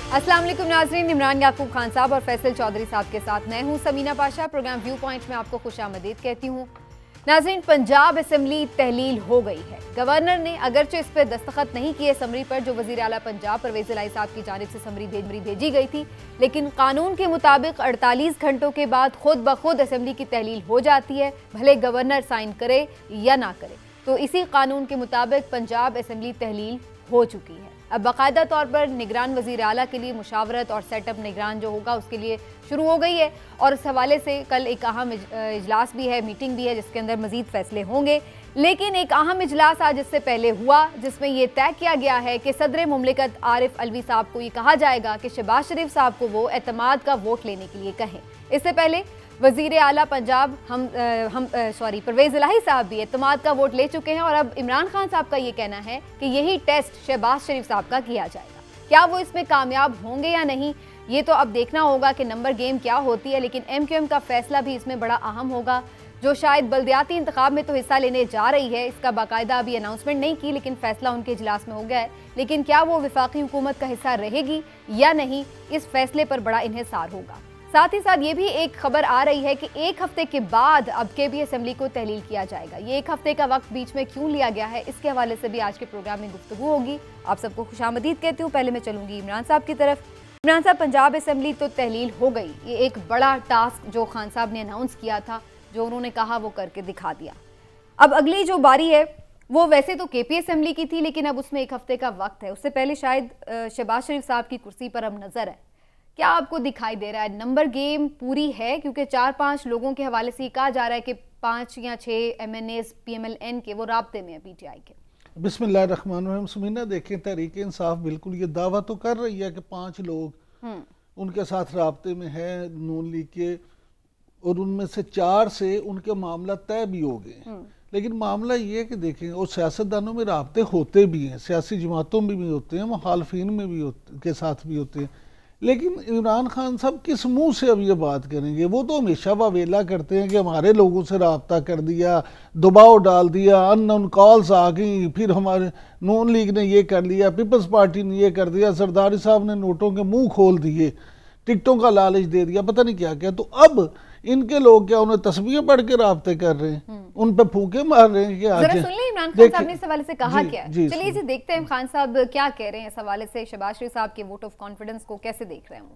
अस्सलाम वालेकुम नाज़रीन, इमरान याकूब खान साहब और फैसल चौधरी साहब के साथ मैं हूं Samina Pasha. Program view point में आपको खुशामदीद कहती हूं। नाज़रीन, पंजाब असेंबली तहलील हो गई है। गवर्नर ने अगरचे इस पर दस्तखत नहीं किए समरी पर जो वज़ीर आला पंजाब परवेज़ इलाही साहब की जानिब से समरी भेजी गई थी, लेकिन कानून के मुताबिक 48 घंटों के बाद खुद ब खुद असेंबली की तहलील हो जाती है, भले गवर्नर साइन करे या ना करे। तो इसी कानून के मुताबिक पंजाब असेंबली तहलील हो चुकी है। अब बाकायदा तौर पर निगरान वज़ीर आला के लिए मुशावरत और सेटअप निगरान जो होगा उसके लिए शुरू हो गई है और इस हवाले से कल एक अहम इजलास भी है, मीटिंग भी है जिसके अंदर मजीद फैसले होंगे। लेकिन एक अहम इजलास आज इससे पहले हुआ जिसमें यह तय किया गया है कि सदर मुमलिकत आरिफ अलवी साहब को ये कहा जाएगा कि शहबाज शरीफ साहब को वो एतमाद का वोट लेने के लिए कहें। इससे पहले वज़ीर आला पंजाब परवेज़ इलाही साहब भी एतमाद का वोट ले चुके हैं और अब इमरान खान साहब का ये कहना है कि यही टेस्ट शहबाज शरीफ साहब का किया जाएगा। क्या वो इसमें कामयाब होंगे या नहीं, ये तो अब देखना होगा कि नंबर गेम क्या होती है। लेकिन MQM का फैसला भी इसमें बड़ा अहम होगा, जो शायद बल्दियाती इंतखाब में तो हिस्सा लेने जा रही है। इसका बाकायदा अभी अनाउंसमेंट नहीं की, लेकिन फैसला उनके इजलास में हो गया है। लेकिन क्या वो वफाकी हुकूमत का हिस्सा रहेगी या नहीं, इस फैसले पर बड़ा इन्हिसार होगा। साथ ही साथ ये भी एक खबर आ रही है कि एक हफ्ते के बाद अब के भी असेंबली को तहलील किया जाएगा। ये एक हफ्ते का वक्त बीच में क्यों लिया गया है, इसके हवाले से भी आज के प्रोग्राम में गुफ्तगू होगी। आप सबको खुशामदीद कहती हूँ। पहले मैं चलूंगी इमरान साहब की तरफ। इमरान साहब, पंजाब असेंबली तो तहलील हो गई, ये एक बड़ा टास्क जो खान साहब ने अनाउंस किया था, जो उन्होंने कहा वो करके दिखा दिया। अब अगली जो बारी है वो वैसे तो KP असेंबली की थी, लेकिन अब उसमें एक हफ्ते का वक्त है। उससे पहले शायद शहबाज शरीफ साहब की कुर्सी पर अब नजर है। क्या आपको दिखाई दे रहा है नंबर गेम पूरी है? क्योंकि 4-5 लोगों के हवाले से कहा जा रहा है कि 5 या 6 MNAs PMLN के वो राब्ते में है PTI के। बिस्मिल्लाहिर्रहमानिर्रहीम। सुमीना, देखें, तहरीक इंसाफ बिल्कुल ये दावा तो कर रही है कि 5 लोग उनके साथ राब्ते में है नून लीग के, और उनमें से 4 से उनके मामला तय भी हो गए। लेकिन मामला ये है कि देखें, और सियासतदानों में राब्ते होते भी हैं, सियासी जमातों में भी होते हैं, मुखालफिन में भी के साथ भी होते हैं। लेकिन इमरान खान साहब किस मुंह से अब ये बात करेंगे? वो तो हमेशा वावेला करते हैं कि हमारे लोगों से रब्ता कर दिया, दबाव डाल दिया, अननोन कॉल्स आ गई, फिर हमारे नून लीग ने ये कर लिया, पीपल्स पार्टी ने ये कर दिया, सरदारी साहब ने नोटों के मुंह खोल दिए, टिकटों का लालच दे दिया, पता नहीं क्या क्या। तो अब इनके लोग क्या उन्हें तस्वीरें पढ़ के राब्ते कर रहे हैं, उन पे फूके मार रहे हैं कि आज सुन ले इमरान खान साहब ने इस हवाले से कहा क्या है। चलिए जी देखते हैं खान साहब क्या कह रहे हैं इस हवाले से। शहबाज शरीफ साहब के वोट ऑफ कॉन्फिडेंस को कैसे देख रहे हैं?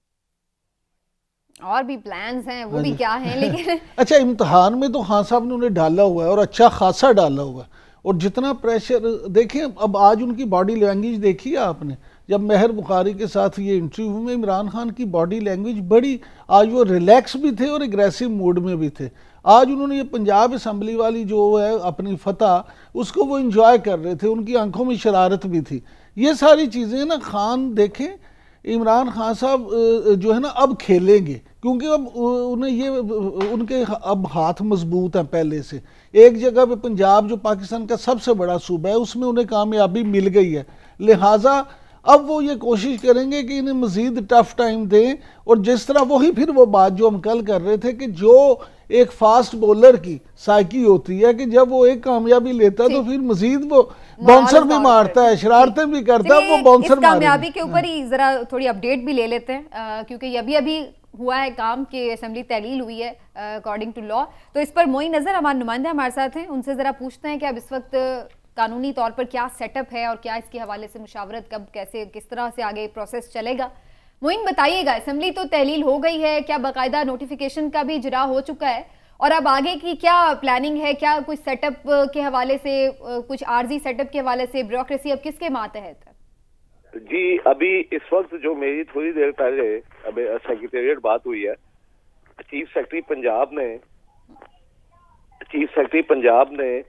और भी प्लान्स हैं, वो भी क्या हैं, लेकिन अच्छा, इम्तिहान में तो खान साहब ने उन्हें डाला हुआ है और अच्छा खासा डाला हुआ है। और जितना प्रेशर देखें, अब आज उनकी बॉडी लैंग्वेज देखी है आपने? जब महर बुखारी के साथ ये इंटरव्यू में इमरान खान की बॉडी लैंग्वेज बड़ी, आज वो रिलैक्स भी थे और एग्रेसिव मूड में भी थे। आज उन्होंने ये पंजाब असेंबली वाली जो है अपनी फतह, उसको वो एंजॉय कर रहे थे, उनकी आंखों में शरारत भी थी। ये सारी चीज़ें ना, खान देखें, इमरान खान साहब जो है ना अब खेलेंगे, क्योंकि अब उन्हें ये उनके अब हाथ मजबूत हैं पहले से। एक जगह पे पंजाब जो पाकिस्तान का सबसे बड़ा सूबा है, उसमें उन्हें कामयाबी मिल गई है। लिहाजा अब वो ये कोशिश करेंगे कि इन्हें मजीद टफ टाइम दें। और जिस तरह वही फिर वो बात जो हम कल कर रहे थे कि जो एक फास्ट बॉलर की साइकी होती है कि जब वो एक कामयाबी लेता है तो फिर मजीद वो बाउंसर भी मारता है, शरारतें भी करता है, वो बाउंसर कामयाबी के ऊपर ही जरा थोड़ी अपडेट भी ले लेते हैं, क्योंकि अभी हुआ है काम कि असेंबली तहलील हुई है अकॉर्डिंग टू लॉ। तो इस पर मोइन नजर हमारे नुमाइंदे हमारे साथ हैं, उनसे जरा पूछते हैं कि अब इस वक्त कानूनी तौर पर क्या सेटअप है और क्या इसके हवाले से मुशावरत कब कैसे किस तरह से आगे प्रोसेस चलेगा। मोइन बताइएगा, असेंबली तो तहलील हो गई है, क्या बाकायदा नोटिफिकेशन का भी इजरा हो चुका है और अब आगे की क्या प्लानिंग है? क्या कुछ सेटअप के हवाले से, कुछ आर्जी सेटअप के हवाले से ब्यूरोक्रेसी अब किसके मातहत है? जी, अभी इस वक्त जो मेरी थोड़ी देर पहले अभी सेक्रेटेरिएट बात हुई है, चीफ सेक्रेटरी पंजाब ने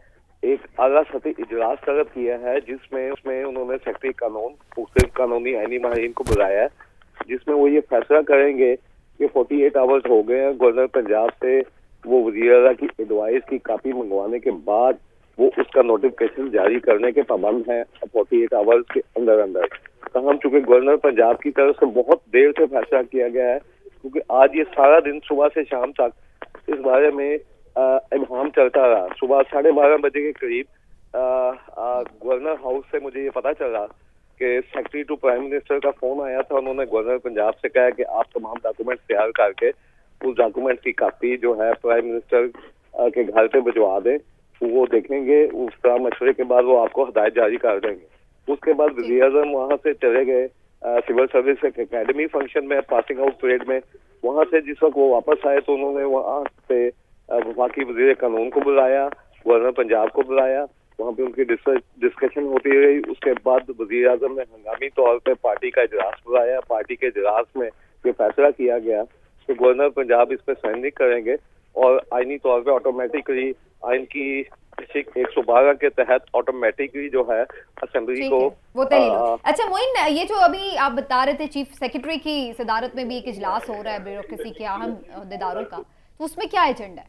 एक आला सतही इजलास तलब किया है, जिसमें उन्होंने सेक्रेटरी कानून मुख्तलिफ कानूनी आईनी माहिरीन को बुलाया है, जिसमें वो ये फैसला करेंगे कि 48 आवर्स हो गए हैं गवर्नर पंजाब से वो वज़ीर आला की एडवाइस की कापी मंगवाने के बाद वो उसका नोटिफिकेशन जारी करने के पाबंद हैं 48 आवर्स के अंदर। हम चूंकि गवर्नर पंजाब की तरफ से बहुत देर से फैसला किया गया है, क्योंकि आज ये सारा दिन सुबह से शाम तक इस बारे में इब्हाम चलता रहा। सुबह 12:30 बजे के करीब गवर्नर हाउस से मुझे ये पता चला कि सेक्रेटरी टू प्राइम मिनिस्टर का फोन आया था। उन्होंने गवर्नर पंजाब से कहा कि आप तमाम डॉक्यूमेंट तैयार करके उस डॉक्यूमेंट की कॉपी जो है प्राइम मिनिस्टर के घर पे भिजवा दें, वो देखेंगे, उसका मशवरे के बाद वो आपको हदायत जारी कर देंगे। उसके बाद वज़ीर आज़म वहाँ से चले गए सिविल सर्विस एकेडमी फंक्शन में, पासिंग आउट परेड में। वहाँ से जिस वक्त वो वापस आए तो उन्होंने वहाँ से वफाकी वज़ीर कानून को बुलाया, गवर्नर पंजाब को बुलाया, वहाँ पे उनकी डिस्कशन होती रही। उसके बाद वज़ीर आज़म ने हंगामी तौर पे पार्टी का इजलास बुलाया। पार्टी के इजलास में ये फैसला किया गया कि गवर्नर पंजाब इस पे साइन नहीं करेंगे और आईनी तौर पे ऑटोमेटिकली आइन की 112 के तहत ऑटोमेटिकली जो है असेंबली को वो अच्छा मोइन, ये जो अभी आप बता रहे थे चीफ सेक्रेटरी की सदारत में भी एक इजलास हो रहा है ब्यूरोक्रेसी के अहम अहदेदारों का, तो उसमें क्या एजेंडा है?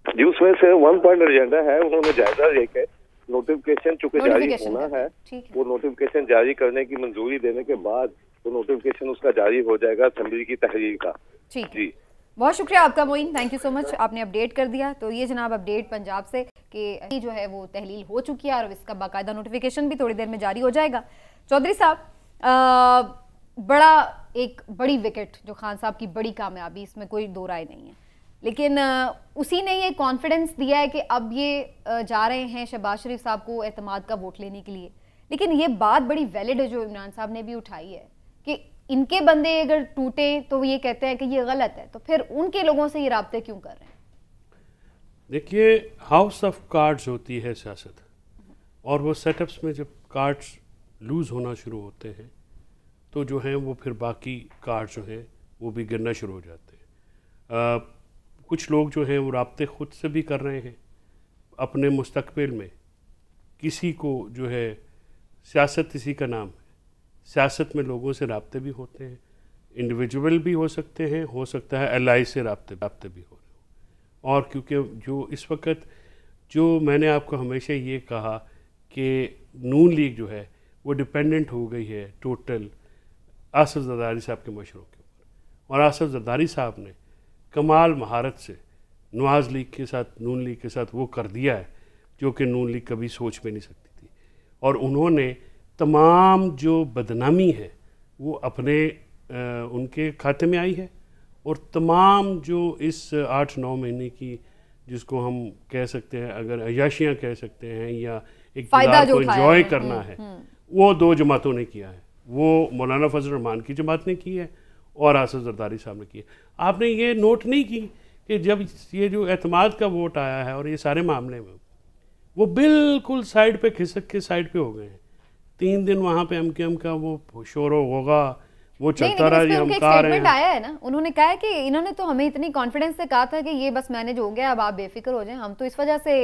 जी, उसमें से 1 पॉइंट एजेंडा है। उन्होंने जायजा लेके नोटिफिकेशन चूंकि जारी होना है, वो नोटिफिकेशन जारी करने की मंजूरी देने के बाद वो नोटिफिकेशन उसका जारी हो जाएगा असेंबली की तहरीर का। जी, बहुत शुक्रिया आपका Moin, thank you so much, आपने अपडेट कर दिया। तो ये जनाब अपडेट पंजाब से कि जो है वो तहलील हो चुकी है और इसका बाकायदा नोटिफिकेशन भी थोड़ी देर में जारी हो जाएगा। चौधरी साहब, बड़ी विकेट जो खान साहब की बड़ी कामयाबी, इसमें कोई दो राय नहीं है, लेकिन उसी ने ये कॉन्फिडेंस दिया है कि अब ये जा रहे हैं शहबाज शरीफ साहब को एतमाद का वोट लेने के लिए। लेकिन ये बात बड़ी वैलिड है जो इमरान साहब ने भी उठाई है कि इनके बंदे अगर टूटे तो ये कहते हैं कि ये गलत है, तो फिर उनके लोगों से ये राब्ते क्यों कर रहे हैं? देखिए, हाउस ऑफ कार्ड्स होती है सियासत, और वो सेटअप्स में जब कार्ड्स लूज़ होना शुरू होते हैं तो जो हैं वो फिर बाकी कार्ड्स जो हैं वो भी गिरना शुरू हो जाते हैं। कुछ लोग जो हैं वो राब्ते ख़ुद से भी कर रहे हैं अपने मुस्तकबिल में। किसी को जो है सियासत इसी का नाम है, सियासत में लोगों से राब्ते भी होते हैं, इंडिविजुअल भी हो सकते हैं, हो सकता है एलआई से राब्ते भी हो रहे हो। और क्योंकि जो इस वक्त जो मैंने आपको हमेशा ये कहा कि नून लीग जो है वो डिपेंडेंट हो गई है टोटल आसिफ जरदारी साहब के मशवरों के ऊपर, और आसिफ जरदारी साहब ने कमाल महारत से नवाज़ लीग के साथ, नून लीग के साथ वो कर दिया है जो कि नून लीग कभी सोच में नहीं सकती थी। और उन्होंने तमाम जो बदनामी है वो अपने उनके खाते में आई है, और तमाम जो इस 8-9 महीने की जिसको हम कह सकते हैं, अगर अयाशियाँ कह सकते हैं या इक़्तिदार को एंजॉय करना है, वो दो जमातों ने किया है। वो मौलाना फजल रहमान की जमात ने की है और आसिफ जरदारी साहब ने की है। आपने ये नोट नहीं की कि जब ये जो एतमाद का वोट आया है और ये सारे मामले में वो बिल्कुल साइड पे खिसक के साइड पे हो गए हैं। 3 दिन वहाँ पे एमकेएम का वो शोरो होगा, वो चलता रहा, हम कह रहे हैं। आया है ना, उन्होंने कहा है कि इन्होंने तो हमें इतनी कॉन्फिडेंस से कहा था कि ये बस मैनेज हो गया, अब आप बेफिक्र हो जाएं, हम तो इस वजह से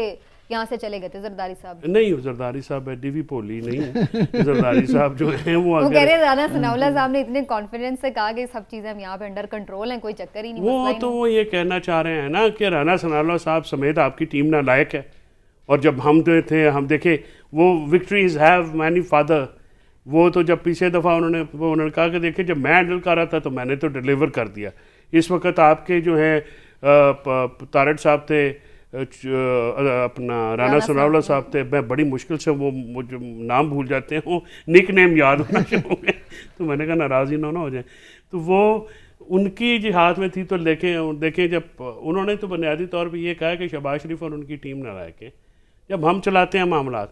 यहाँ से चले गए थे। जरदारी साहब नहीं, जरदारी साहब डीवी पोली नहीं जरदारी साहब जो हैं वो कह रहे राना सनाउल्लाह साहब ने इतने कॉन्फिडेंस से कहा कि सब चीजें हम यहाँ पे अंडर कंट्रोल हैं, कोई चक्कर ही नहीं। वो तो वो ये कहना चाह रहे हैं ना कि राना सनाउल्लाह साहब समेत आपकी टीम नालायक है। और जब हम थे, हम देखे वो विक्ट्रीज हैव मैनी फादर, वो तो जब पिछले दफ़ा उन्होंने कहा कि देखिए जब मैं हैंडल कर रहा था तो मैंने तो डिलीवर कर दिया। इस वक्त आपके जो है तारड़ साहब थे, अपना राना सनाउल्लाह साहब थे, मैं बड़ी मुश्किल से वो मुझे नाम भूल जाते हैं, वो निक नेम याद होना शुरू हो गए। तो मैंने कहा नाराज़ी ना हो जाए। तो वो उनकी जी हाथ में थी। तो देखें जब उन्होंने तो बुनियादी तौर पे ये कहा कि शहबाज शरीफ और उनकी टीम नालायक है। जब हम चलाते हैं मामला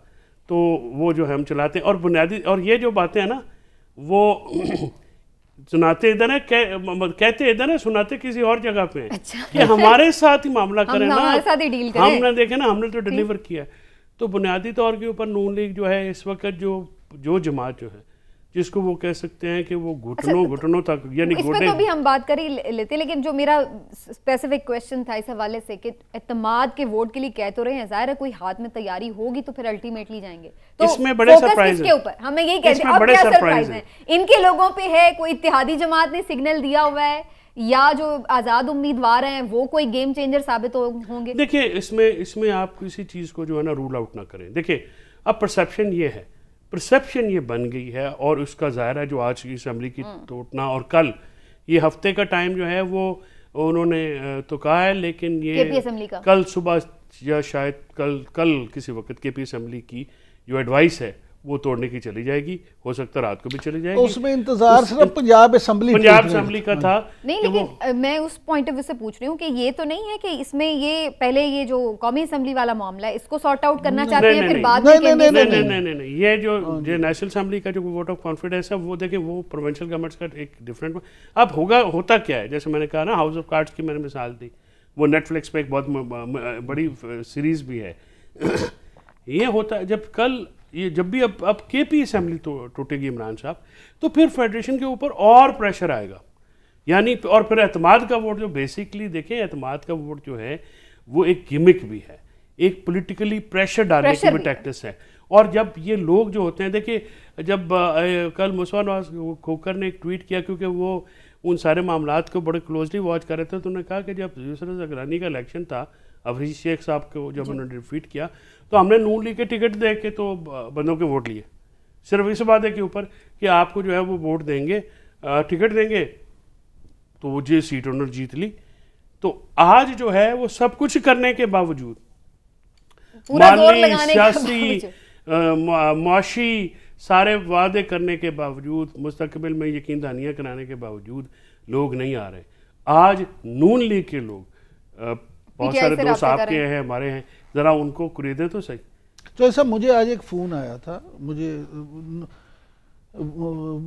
तो वो जो है हम चलाते हैं, और बुनियादी और ये जो बातें हैं ना वो सुनाते इधर है, कहते इधर है, सुनाते किसी और जगह पे। अच्छा। कि हमारे साथ ही मामला करें ना, हमारे साथ ही डील करें। हमने देखे ना, हमने तो डिलीवर किया। तो बुनियादी तौर के ऊपर नून लीग जो है इस वक्त जो जमात जो है जिसको वो कह सकते हैं कि वो घुटनों तक, यानी इसमें तो भी हम बात कर ही लेते, लेकिन जो मेरा स्पेसिफिक क्वेश्चन था इस हवाले से कि एतमाद के वोट के लिए कह तो रहे हैं, जाहिर है कोई हाथ में तैयारी होगी तो फिर अल्टीमेटली जाएंगे। तो इसमें बड़े सरप्राइज के ऊपर हमें यही कहते हैं, अब क्या सरप्राइज है इनके लोगों पे है? कोई इत्तेहादी जमात ने सिग्नल दिया हुआ है या जो आज़ाद उम्मीदवार हैं वो कोई गेम चेंजर साबित होंगे? देखिए, इसमें आप किसी चीज़ को जो है ना रूल आउट ना करें। देखिए, अब परसेप्शन ये बन गई है, और उसका ज़ाहिर है जो आज की असेंबली की टूटना और कल ये हफ्ते का टाइम जो है वो उन्होंने तो कहा है, लेकिन ये कल सुबह या शायद कल किसी वक्त केपी असेंबली की जो एडवाइस है वो तोड़ने की चली जाएगी, हो सकता है रात को भी चली जाएगी। उसमें इंतजार सिर्फ पंजाब असेंबली का था। नहीं, लेकिन मैं उस पॉइंट ऑफ व्यू से पूछ रही हूँ कि ये तो नहीं है कि इसमें ये पहले ये जो कौमी असेंबली वाला मामला है इसको सॉर्ट आउट करना चाहते हैं, फिर बाद में नहीं, ये जो नेशनल असेंबली का जो वोट ऑफ कॉन्फिडेंस है वो देखिए वो प्रोविंशियल गवर्नमेंट्स का एक डिफरेंट। अब होता क्या है, जैसे मैंने कहा ना हाउस ऑफ कार्ड्स की मैंने मिसाल दी, वो नेटफ्लिक्स पे एक बहुत बड़ी सीरीज भी है। ये होता है जब भी अब केपी असेंबली टूटेगी इमरान साहब, तो फिर फेडरेशन के ऊपर और प्रेशर आएगा, यानी और फिर एतमाद का वोट जो बेसिकली देखें, एतमाद का वोट जो है वो एक गिमिक भी है, एक पॉलिटिकली प्रेशर डालने की भी टैक्टिस है। और जब ये लोग जो होते हैं, देखिए जब कल मुसवा नवाज खोकर ने एक ट्वीट किया, क्योंकि वो उन सारे मामलात को बड़े क्लोजली वॉच कर रहे थे, तो उन्होंने कहा कि जब यूसुफ ज़गरानी का इलेक्शन था, अफरीज शेख साहब को जब उन्होंने डिफीट किया, तो हमने नून लीग के टिकट देख के तो बंदों के वोट लिए, सिर्फ इस वादे के ऊपर कि आपको जो है वो वोट देंगे, टिकट देंगे, तो वो ये सीट उन्होंने जीत ली। तो आज जो है वो सब कुछ करने के बावजूद, माली, सियासी, मुआशी सारे वादे करने के बावजूद, मुस्तकबिल में यकीन दहानियाँ कराने के बावजूद लोग नहीं आ रहे। आज नून लीग के लोग बहुत सारे दोस्त आपके हैं, हमारे हैं, ज़रा उनको खरीदें तो सही। तो ऐसा मुझे आज एक फ़ोन आया था, मुझे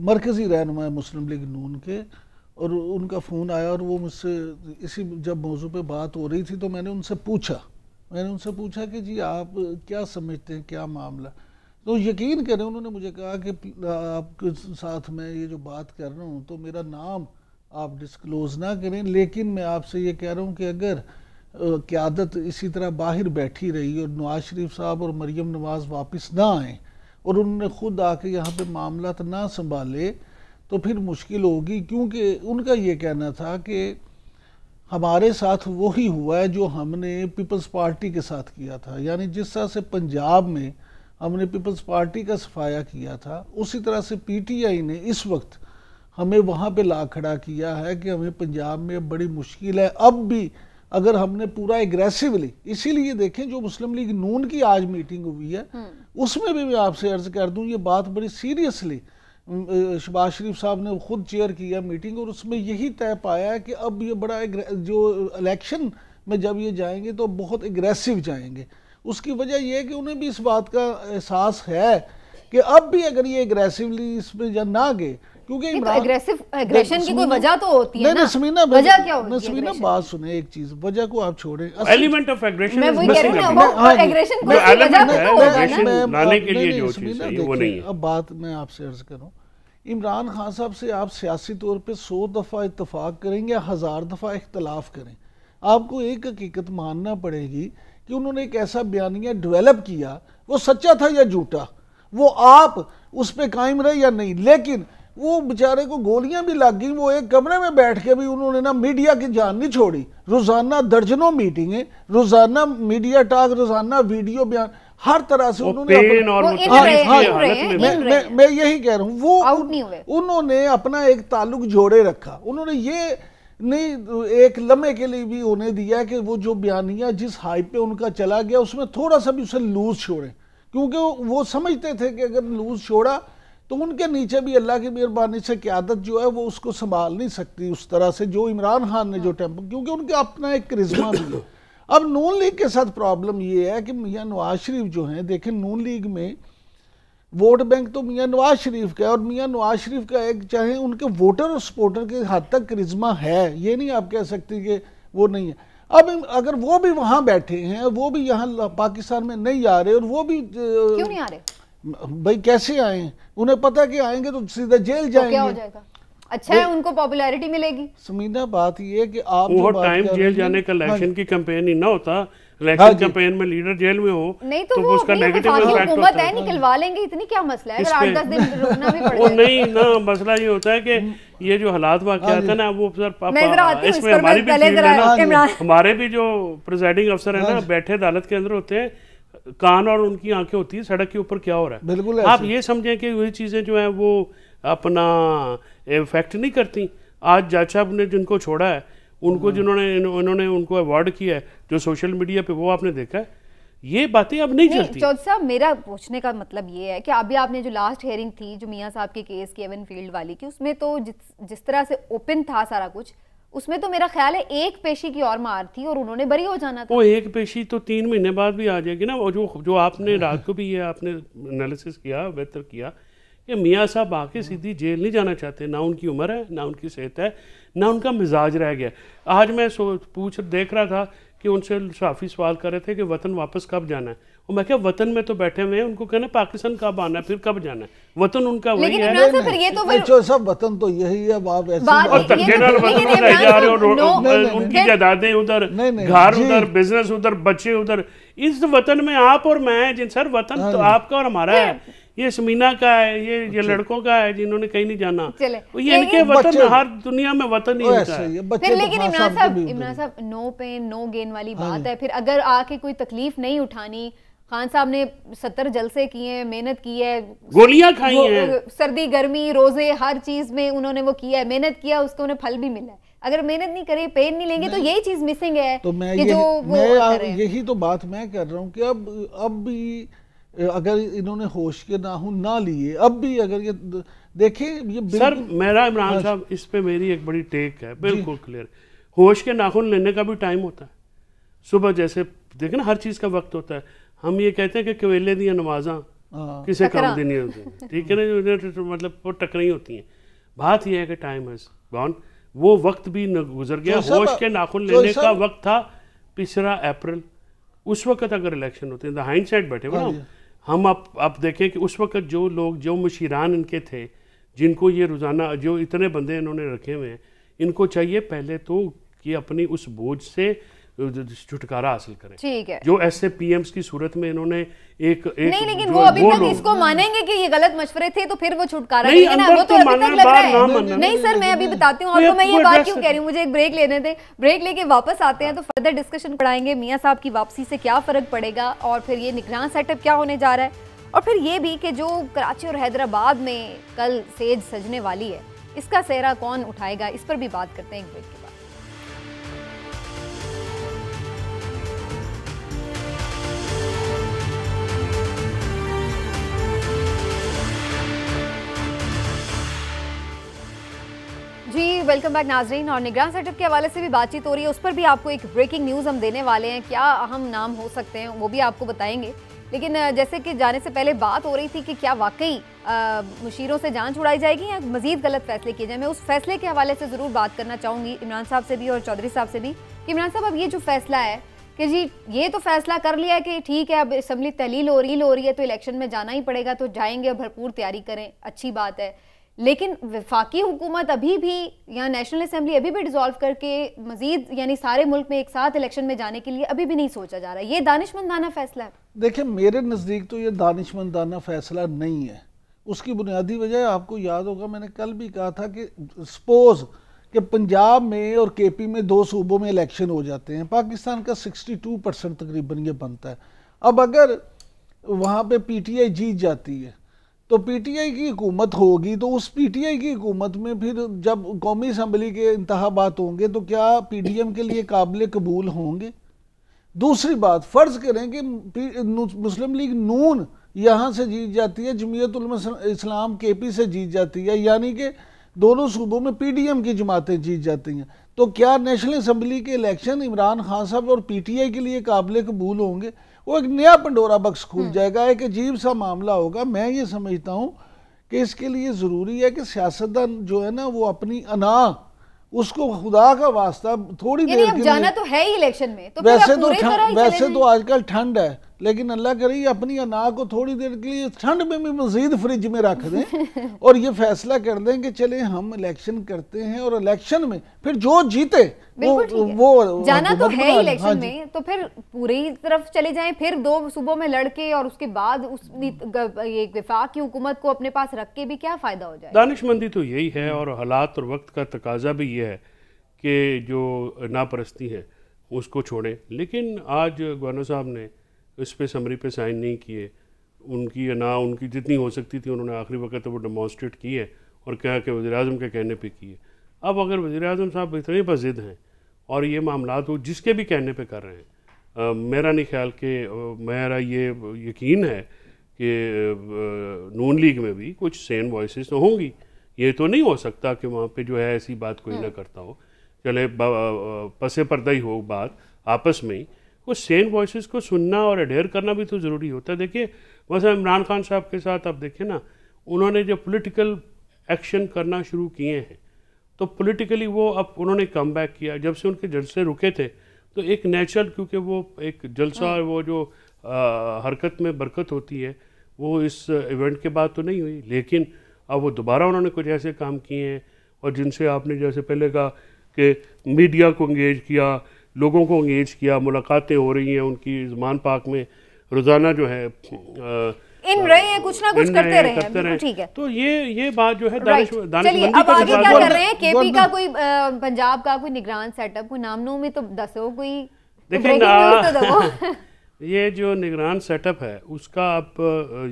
मरकज़ी रहनुमा मुस्लिम लीग नून के, और उनका फ़ोन आया और वो मुझसे इसी जब मौजू पे बात हो रही थी तो मैंने उनसे पूछा कि जी आप क्या समझते हैं, क्या मामला। तो यकीन करें उन्होंने मुझे कहा कि आपके साथ मैं ये जो बात कर रहा हूँ तो मेरा नाम आप डिस्क्लोज़ ना करें, लेकिन मैं आपसे ये कह रहा हूँ कि अगर क़यादत इसी तरह बाहर बैठी रही और नवाज शरीफ साहब और मरीम नवाज़ वापस ना आए और उन्होंने ख़ुद आके यहाँ पे मामला ना संभाले तो फिर मुश्किल होगी। क्योंकि उनका ये कहना था कि हमारे साथ वही हुआ है जो हमने पीपल्स पार्टी के साथ किया था, यानी जिस तरह से पंजाब में हमने पीपल्स पार्टी का सफाया किया था, उसी तरह से पीटीआई ने इस वक्त हमें वहाँ पे ला खड़ा किया है कि हमें पंजाब में अब बड़ी मुश्किल है। अब भी अगर हमने पूरा एग्रेसिवली, इसीलिए देखें जो मुस्लिम लीग नून की आज मीटिंग हुई है उसमें भी मैं आपसे अर्ज कर दूं, ये बात बड़ी सीरियसली शहबाज शरीफ साहब ने खुद चेयर किया मीटिंग, और उसमें यही तय पाया है कि अब ये बड़ा जो इलेक्शन में जब ये जाएंगे तो बहुत एग्रेसिव जाएंगे। उसकी वजह यह है कि उन्हें भी इस बात का एहसास है कि अब भी अगर ये एग्रेसिवली इसमें या ना गए, क्योंकि एग्रेशन की कोई वजह तो होती है ना। नसमीना, वजह क्या होती है? नसमीना बात सुने, एक चीज, वजह को आप छोड़ें, एलिमेंट ऑफ एग्रेशन मैं वही कह रही हूं ना, वो एग्रेशन को वजह लाने के लिए जो चीज है वो नहीं है। अब बात मैं आपसे अर्ज करूं, इमरान खान साहब से आप सियासी तौर पे 100 दफ़ा इत्तफाक करें या 1000 दफ़ा इख्तलाफ करें, आपको एक हकीकत मानना पड़ेगी कि उन्होंने एक ऐसा बयानिया डेवलप किया, वो सच्चा था या झूठा, वो आप उस पर कायम रहे या नहीं, लेकिन वो बेचारे को गोलियां भी लग गई, वो एक कमरे में बैठ के भी उन्होंने ना मीडिया की जान नहीं छोड़ी। रोजाना दर्जनों मीटिंगें, रोजाना मीडिया टॉक, रोजाना वीडियो बयान, हर तरह से उन्होंने मैं यही कह रहा हूँ, वो उन्होंने अपना एक ताल्लुक जोड़े रखा। उन्होंने ये नहीं एक लम्हे के लिए भी होने दिया कि वो जो बयानिया जिस हाइप पे उनका चला गया उसमें थोड़ा सा भी उसे लूज छोड़े, क्योंकि वो समझते थे कि अगर लूज छोड़ा तो उनके नीचे भी अल्लाह की मेहरबानी से क़यादत जो है वो उसको संभाल नहीं सकती उस तरह से जो इमरान खान ने जो टेम्पो, क्योंकि उनका अपना एक करिश्मा भी है। अब नून लीग के साथ प्रॉब्लम ये है कि मियां नवाज शरीफ जो हैं, देखें नून लीग में वोट बैंक तो मियां नवाज शरीफ का है, और मियां नवाज शरीफ का एक चाहे उनके वोटर और सपोर्टर के हद तक करिश्मा है, ये नहीं आप कह सकते कि वो नहीं है। अब अगर वो भी वहाँ बैठे हैं, वो भी यहाँ पाकिस्तान में नहीं आ रहे, और वो भी क्यों नहीं आ रहे भाई, कैसे आए, उन्हें पता कि आएंगे तो सीधा जेल जाएंगे, तो क्या हो जाएगा? अच्छा है, उनको पॉपुलैरिटी मिलेगी। समीना बात ये है कि आप वो टाइम जेल जाने का इलेक्शन की कैंपेन ही ना होता, इलेक्शन कैंपेन में लीडर जेल में हो नहीं तो वो उसका नेगेटिव इम्पैक्ट होता है। निकलवा लेंगे, इतनी क्या मसला है, अगर 8-10 दिन रुकना भी पड़ेगा। वो नहीं ना, मसला ये होता है कि ये जो हालात वाक़या था ना, वो सर इसमें हमारी भी हमारे भी जो प्रिजाइडिंग अफसर है ना, बैठे अदालत के अंदर होते हैं, कान और उनकी आंखें होती है सड़क के ऊपर क्या हो रहा है। बिल्कुल आप ये समझें कि वही चीज़ें जो हैं वो अपना इफेक्ट नहीं करती। आज जज साहब ने जिनको छोड़ा है, उनको जिन्होंने उनको अवार्ड किया है जो सोशल मीडिया पे, वो आपने देखा है, ये बातें अब नहीं चलती। चौधरी साहब, मेरा पूछने का मतलब ये है कि अभी आपने जो लास्ट हियरिंग थी जो मियां साहब के केस की एवन फील्ड वाली की, उसमें तो जिस तरह से ओपन था सारा कुछ, उसमें तो मेरा ख्याल है एक पेशी की और मार थी और उन्होंने बरी हो जाना था। वो एक पेशी तो 3 महीने बाद भी आ जाएगी ना। वो जो आपने रात को भी ये आपने एनालिसिस किया, बेहतर किया कि मियाँ साहब आके सीधी जेल नहीं जाना चाहते, ना उनकी उम्र है, ना उनकी सेहत है, ना उनका मिजाज रह गया। आज मैं देख रहा था कि उनसे सहाफ़ी सवाल कर रहे थे कि वतन वापस कब जाना है, और मैं क्या वतन में तो बैठे हुए हैं, उनको कहना पाकिस्तान कब आना है, फिर कब जाना है, वतन उनका वही है। सब वतन तो यही है, आप ऐसे और धक्के नाल वतन बनाए जा रहे हो, उनकी जायदादें उधर, घर उधर, बिजनेस उधर, बच्चे उधर। इस वतन में आप और मैं जिन सर, वतन तो आपका और हमारा है, ये समीना का है, ये लड़कों का है जिन्होंने कहीं नहीं जाना, ये इनके वतन, हर दुनिया में वतन ही होता है। फिर लेकिन इमरान साहब नो पेन नो गेन वाली बात है। फिर अगर आके कोई तकलीफ नहीं उठानी, खान साहब ने 70 जलसे किए हैं, मेहनत की है, गोलियां खाई हैं, सर्दी गर्मी रोजे हर चीज में उन्होंने वो किया है, मेहनत किया, उसको उन्हें फल भी मिला है। अगर मेहनत नहीं करे, पेन नहीं लेंगे, तो यही चीज मिसिंग है। तो मैं यही तो बात मैं कर रहा हूँ कि अब भी अगर इन्होंने होश के नाखून ना लिए, अब भी अगर ये देखें, ये सर मेरा इमरान साहब इस पे मेरी एक बड़ी टेक है, बिल्कुल क्लियर। होश के नाखून लेने का भी टाइम होता है। सुबह जैसे देखें ना, हर चीज़ का वक्त होता है। हम ये कहते हैं कि कवेले दियाँ नमाजा किसे काम दी नहीं होती, ठीक है ना, मतलब वो टकराई होती हैं। बात यह है कि टाइम है गॉन, वो वक्त भी गुजर गया। होश के नाखून लेने का वक्त था 5 अप्रैल। उस वक्त अगर इलेक्शन होते हैं, हाइंड साइड बैठे हुए ना हम, आप देखें कि उस वक्त जो लोग, जो मुशीरान इनके थे, जिनको ये रोज़ाना जो इतने बंदे इन्होंने रखे हुए हैं, इनको चाहिए पहले तो कि अपनी उस बोझ से छुटकारा हासिल करें। ठीक है, जो ऐसे पीएम्स की सूरत में इन्होंने एक नहीं, लेकिन वो अभी तक इसको मानेंगे कि ये गलत मशवरे थे, तो फिर वो छुटकारा लेंगे ना, वो तो अभी तक लग रहा है। नहीं सर, मैं अभी बताती हूँ आपको, मैं ये बात क्यों कह रही हूँ, मुझे एक ब्रेक लेने दे, ब्रेक लेके वापस आते हैं तो फर्दर डिस्कशन पढ़ाएंगे मियाँ साहब की वापसी से क्या फर्क पड़ेगा, और फिर ये निगरान सेटअप क्या होने जा रहा है, और फिर ये भी कि जो कराची और हैदराबाद में कल सेज सजने वाली है, इसका सेहरा कौन उठाएगा, इस पर भी बात करते हैं एक ब्रेक के बाद। जी वेलकम बैक नाजरीन, और निगरान सेटअप के हवाले से भी बातचीत हो रही है, उस पर भी आपको एक ब्रेकिंग न्यूज़ हम देने वाले हैं। क्या अहम नाम हो सकते हैं वो भी आपको बताएंगे, लेकिन जैसे कि जाने से पहले बात हो रही थी कि क्या वाकई मुशीरों से जान छुड़ाई जाएगी या मजीद गलत फैसले किए जाए। मैं उस फैसले के हवाले से ज़रूर बात करना चाहूँगी इमरान साहब से भी और चौधरी साहब से भी कि इमरान साहब, अब ये जो फैसला है कि जी ये तो फैसला कर लिया है कि ठीक है, अब असम्बली तहलील हो रही है तो इलेक्शन में जाना ही पड़ेगा, तो जाएंगे, भरपूर तैयारी करें, अच्छी बात है। लेकिन वफाकी हुकूमत अभी भी या नेशनल असम्बली अभी भी डिसॉल्व करके मजीद यानी सारे मुल्क में एक साथ इलेक्शन में जाने के लिए अभी भी नहीं सोचा जा रहा है। ये दानिशमंदाना फैसला है? देखिए, मेरे नज़दीक तो ये दानिशमंदाना फैसला नहीं है। उसकी बुनियादी वजह आपको याद होगा, मैंने कल भी कहा था कि सपोज कि पंजाब में और केपी में 2 सूबों में इलेक्शन हो जाते हैं, पाकिस्तान का 62% तकरीबन ये बनता है। अब अगर वहाँ पे पीटीआई जीत जाती है तो पीटीआई की हुकूमत होगी, तो उस पीटीआई की हुकूमत में फिर जब कौमी असम्बली के इंतखाबात होंगे तो क्या पीडीएम के लिए काबिल कबूल होंगे? दूसरी बात, फ़र्ज़ करें कि मुस्लिम लीग नून यहाँ से जीत जाती है, जमीयत उलमा इस्लाम केपी से जीत जाती है, यानी कि दोनों सूबों में पीडीएम की जमातें जीत जाती हैं, तो क्या नेशनल असम्बली के इलेक्शन इमरान खान साहब और पीटीआई के लिए काबिल कबूल होंगे? वो एक नया पंडोरा बक्स खुल जाएगा, एक अजीब सा मामला होगा। मैं ये समझता हूँ कि इसके लिए ज़रूरी है कि सियासतदान जो है ना, वो अपनी अना, उसको खुदा का वास्ता थोड़ी देर के जाना तो है ही इलेक्शन में, तो वैसे तो आजकल ठंड है, लेकिन अल्लाह करे अपनी अना को थोड़ी देर के लिए ठंड में भी मजीद फ्रिज में रख दें और ये फैसला कर दें कि चले हम इलेक्शन करते हैं और इलेक्शन में फिर जो जीते वो जाना तो है ही इलेक्शन में, तो फिर पूरी तरफ चले जाएं, फिर 2 सूबों में लड़के और उसके बाद उस वफाक की हुकूमत को अपने पास रख के भी क्या फायदा हो जाए? दानिशमंदी तो यही है, और हालात और वक्त का तकाजा भी ये है कि जो नापरस्ती है उसको छोड़ें। लेकिन आज गवर्नर साहब ने इस पे समरी पे साइन नहीं किए, उनकी ना उनकी जितनी हो सकती थी उन्होंने आखिरी वक्त वो डेमोन्स्ट्रेट की है और कहा कि वज़ीर-ए-आज़म के कहने पे की है। अब अगर वज़ीर-ए-आज़म साहब इतने पर ज़िद हैं और ये मामला तो जिसके भी कहने पे कर रहे हैं, मेरा नहीं ख्याल कि मेरा ये यकीन है कि नून लीग में भी कुछ सेन वॉइसेस तो होंगी। ये तो नहीं हो सकता कि वहाँ पे जो है ऐसी बात कोई ना करता हो, चले पसे पर्दा ही हो बात आपस में ही, वो सेन वॉइसेस को सुनना और अडेयर करना भी तो ज़रूरी होता है। देखिए वैसे इमरान खान साहब के साथ आप देखें ना, उन्होंने जो पॉलिटिकल एक्शन करना शुरू किए हैं तो पॉलिटिकली वो अब उन्होंने कम बैक किया। जब से उनके जलसे रुके थे तो एक नेचुरल, क्योंकि वो एक जलसा और वो जो हरकत में बरकत होती है वो इस इवेंट के बाद तो नहीं हुई, लेकिन अब वो दोबारा उन्होंने कुछ ऐसे काम किए हैं और जिनसे आपने जैसे पहले कहा कि मीडिया को इंगेज किया, लोगों को इंगेज किया, मुलाकातें हो रही हैं उनकी ज़मान पाक में रोज़ाना जो है इन रहे हैं, कुछ ना कुछ करते रहे हैं, ठीक है। तो ये बात जो है चलिए अब आगे क्या कर रहे हैं? केपी का कोई पंजाब का कोई निगरान सेटअप, कोई नाम में तो दसो, कोई देखिए ये जो निगरान सेटअप है उसका अब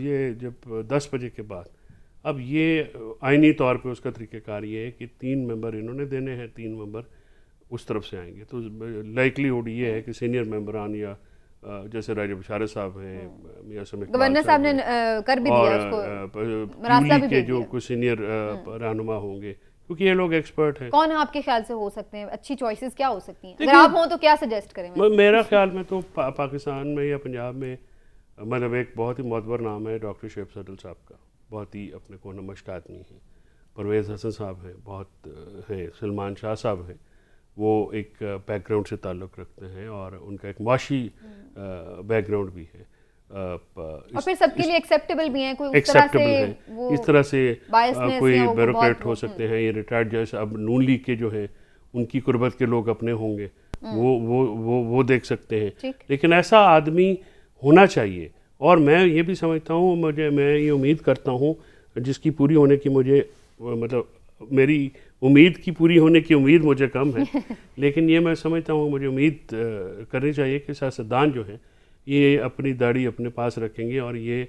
ये जब 10 बजे के बाद अब ये आईनी तौर पे उसका तरीक़ेकार ये है कि 3 मेंबर इन्होंने देने हैं, 3 मेंबर उस तरफ से आएंगे। तो लाइकलीहुड ये है कि सीनियर मेंबरान या जैसे राजा बशारत साहब हैं, मियां समीर गवर्नर साहब ने कर भी दिया उसको, मरासला भी के जो कुछ सीनियर रहनुमा होंगे, क्योंकि ये लोग एक्सपर्ट हैं। कौन आपके ख्याल से हो सकते हैं? अच्छी चॉइसेस क्या हो सकती हैं? अगर आप हो तो क्या सजेस्ट करें? मेरा ख्याल में तो पाकिस्तान में या पंजाब में मतलब एक बहुत ही मोतबर नाम है डॉक्टर शुएब सदल साहब का, बहुत ही अपने को नमस्कार आदमी हैं। परवेज़ हसन साहब हैं, बहुत हैं। सलमान शाह साहब हैं, वो एक बैकग्राउंड से ताल्लुक़ रखते हैं और उनका एक माशी बैकग्राउंड भी है, और फिर सबके लिए एक्सेप्टेबल भी हैं, कोई इस तरह से कोई ब्यूरोक्रेट हो सकते हैं, ये रिटायर्ड जैसे अब नून लीग के जो हैं उनकी कुर्बत के लोग अपने होंगे, वो देख सकते हैं। लेकिन ऐसा आदमी होना चाहिए और मैं ये भी समझता हूँ, मैं ये उम्मीद करता हूँ जिसकी पूरी होने की मुझे मतलब मेरी उम्मीद की पूरी होने की उम्मीद मुझे कम है लेकिन ये मैं समझता हूँ, मुझे उम्मीद करनी चाहिए कि सियासतदान जो है ये अपनी दाढ़ी अपने पास रखेंगे और ये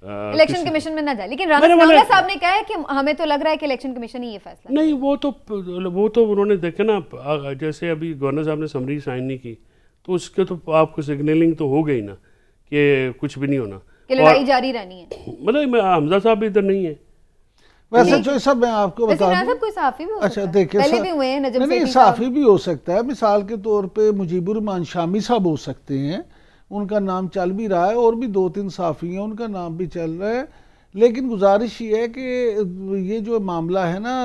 इलेक्शन कमीशन में ना जाए। लेकिन राणा साहब ने कहा है कि हमें तो लग रहा है कि इलेक्शन कमीशन ही ये फैसला नहीं, वो तो उन्होंने देखे ना, जैसे अभी गवर्नर साहब ने समरी साइन नहीं की तो उसके तो आपको सिग्नलिंग तो हो गई ना कि कुछ भी नहीं होना, कि लड़ाई जारी रहनी है। मतलब हमजा साहब भी इधर नहीं है। वैसे जो सब मैं आपको बता दूं, कोई सहाफी भी हो अच्छा देखिए, नहीं सहाफी भी हो सकता है। मिसाल के तौर पे मुजीबुर रहमान शामी साहब हो सकते हैं, उनका नाम चल भी रहा है, और भी 2-3 सहाफ़ी हैं उनका नाम भी चल रहा है। लेकिन गुजारिश ये है कि ये जो मामला है ना